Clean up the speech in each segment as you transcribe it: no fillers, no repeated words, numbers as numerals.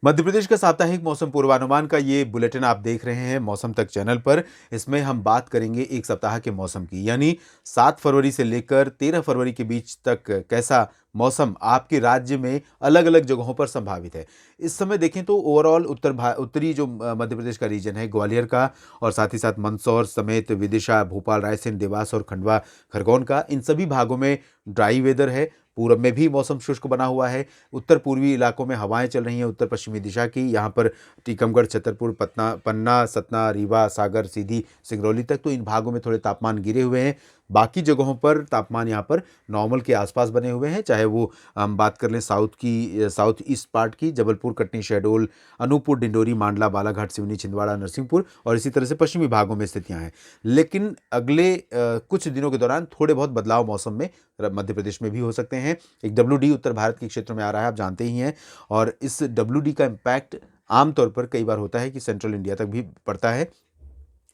मध्य प्रदेश का साप्ताहिक मौसम पूर्वानुमान का ये बुलेटिन आप देख रहे हैं मौसम तक चैनल पर। इसमें हम बात करेंगे एक सप्ताह के मौसम की, यानी 7 फरवरी से लेकर 13 फरवरी के बीच तक कैसा मौसम आपके राज्य में अलग अलग जगहों पर संभावित है। इस समय देखें तो ओवरऑल उत्तरी जो मध्य प्रदेश का रीजन है, ग्वालियर का और साथ ही साथ मंदसौर समेत विदिशा, भोपाल, रायसेन, देवास और खंडवा, खरगोन का, इन सभी भागों में ड्राई वेदर है। पूरब में भी मौसम शुष्क बना हुआ है। उत्तर पूर्वी इलाकों में हवाएं चल रही हैं उत्तर पश्चिमी दिशा की। यहाँ पर टीकमगढ़, छतरपुर, पन्ना, सतना, रीवा, सागर, सीधी, सिंगरौली तक तो इन भागों में थोड़े तापमान गिरे हुए हैं। बाकी जगहों पर तापमान यहाँ पर नॉर्मल के आसपास बने हुए हैं। चाहे वो हम बात कर लें साउथ ईस्ट पार्ट की, जबलपुर, कटनी, शहडोल, अनूपपुर, डिंडोरी, मांडला, बालाघाट, सिवनी, छिंदवाड़ा, नरसिंहपुर और इसी तरह से पश्चिमी भागों में स्थितियाँ हैं। लेकिन अगले कुछ दिनों के दौरान थोड़े बहुत बदलाव मौसम में मध्य प्रदेश में भी हो सकते हैं। एक WD उत्तर भारत के क्षेत्र में आ रहा है, आप जानते ही हैं, और इस WD का इम्पैक्ट आमतौर पर कई बार होता है कि सेंट्रल इंडिया तक भी पड़ता है,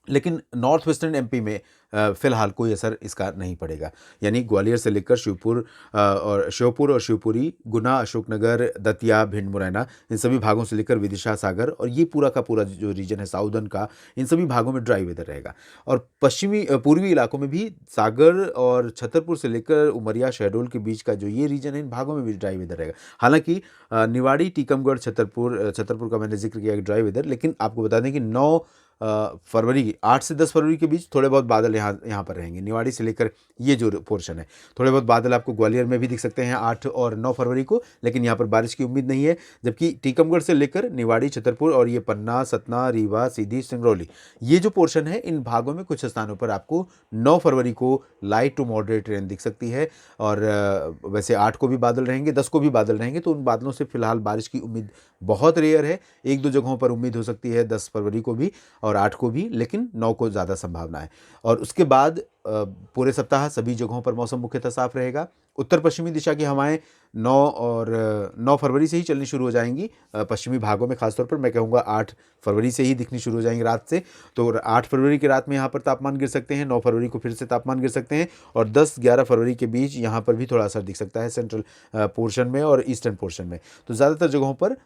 लेकिन नॉर्थ वेस्टर्न MP में फिलहाल कोई असर इसका नहीं पड़ेगा। यानी ग्वालियर से लेकर श्योपुर और शिवपुरी, गुना, अशोकनगर, दतिया, भिंड, मुरैना, इन सभी भागों से लेकर विदिशा, सागर और ये पूरा का पूरा जो रीजन है साउदर्न का, इन सभी भागों में ड्राई वेदर रहेगा। और पूर्वी इलाकों में भी सागर और छतरपुर से लेकर उमरिया, शहडोल के बीच का जो ये रीजन है, इन भागों में भी ड्राई वेदर रहेगा। हालांकि निवाड़ी, टीकमगढ़, छतरपुर का मैंने जिक्र किया ड्राई वेदर, लेकिन आपको बता दें कि 8 से 10 फरवरी के बीच थोड़े बहुत बादल यहाँ पर रहेंगे। निवाड़ी से लेकर ये जो पोर्शन है, थोड़े बहुत बादल आपको ग्वालियर में भी दिख सकते हैं 8 और 9 फरवरी को, लेकिन यहाँ पर बारिश की उम्मीद नहीं है। जबकि टीकमगढ़ से लेकर निवाड़ी, छतरपुर और ये पन्ना, सतना, रीवा, सीधी, सिंगरौली, ये जो पोर्शन है, इन भागों में कुछ स्थानों पर आपको 9 फरवरी को लाइट टू मॉडरेट रेन दिख सकती है। और वैसे 8 को भी बादल रहेंगे, 10 को भी बादल रहेंगे, तो उन बादलों से फिलहाल बारिश की उम्मीद बहुत रेयर है। 1-2 जगहों पर उम्मीद हो सकती है 10 फरवरी को भी और 8 को भी, लेकिन 9 को ज़्यादा संभावना है। और उसके बाद पूरे सप्ताह सभी जगहों पर मौसम मुख्यतः साफ रहेगा। उत्तर पश्चिमी दिशा की हवाएं 9 फरवरी से ही चलनी शुरू हो जाएंगी। पश्चिमी भागों में खासतौर पर मैं कहूँगा 8 फरवरी से ही दिखनी शुरू हो जाएंगी रात से। तो 8 फरवरी की रात में यहाँ पर तापमान गिर सकते हैं, 9 फरवरी को फिर से तापमान गिर सकते हैं और 10-11 फरवरी के बीच यहाँ पर भी थोड़ा असर दिख सकता है सेंट्रल पोर्शन में और ईस्टर्न पोर्शन में। तो ज़्यादातर जगहों पर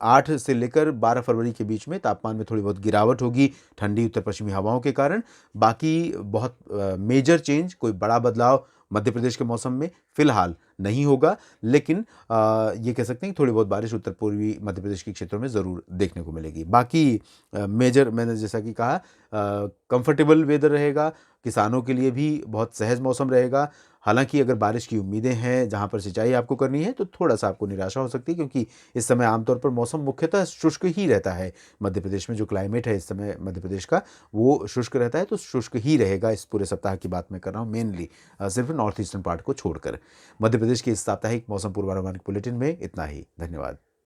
8 से लेकर 12 फरवरी के बीच में तापमान में थोड़ी बहुत गिरावट होगी ठंडी उत्तर पश्चिमी हवाओं के कारण। बाकी बहुत मेजर चेंज, कोई बड़ा बदलाव मध्य प्रदेश के मौसम में फिलहाल नहीं होगा, लेकिन ये कह सकते हैं कि थोड़ी बहुत बारिश उत्तर पूर्वी मध्य प्रदेश के क्षेत्रों में ज़रूर देखने को मिलेगी। बाकी मेजर, मैंने जैसा कि कहा, कंफर्टेबल वेदर रहेगा, किसानों के लिए भी बहुत सहज मौसम रहेगा। हालांकि अगर बारिश की उम्मीदें हैं, जहां पर सिंचाई आपको करनी है, तो थोड़ा सा आपको निराशा हो सकती है, क्योंकि इस समय आमतौर पर मौसम मुख्यतः शुष्क ही रहता है। मध्य प्रदेश में जो क्लाइमेट है इस समय मध्य प्रदेश का, वो शुष्क रहता है, तो शुष्क ही रहेगा इस पूरे सप्ताह की बात मैं कर रहा हूँ, मेनली सिर्फ नॉर्थ ईस्टर्न पार्ट को छोड़कर। मध्य प्रदेश के इस साप्ताहिक मौसम पूर्वानुमान बुलेटिन में इतना ही। धन्यवाद।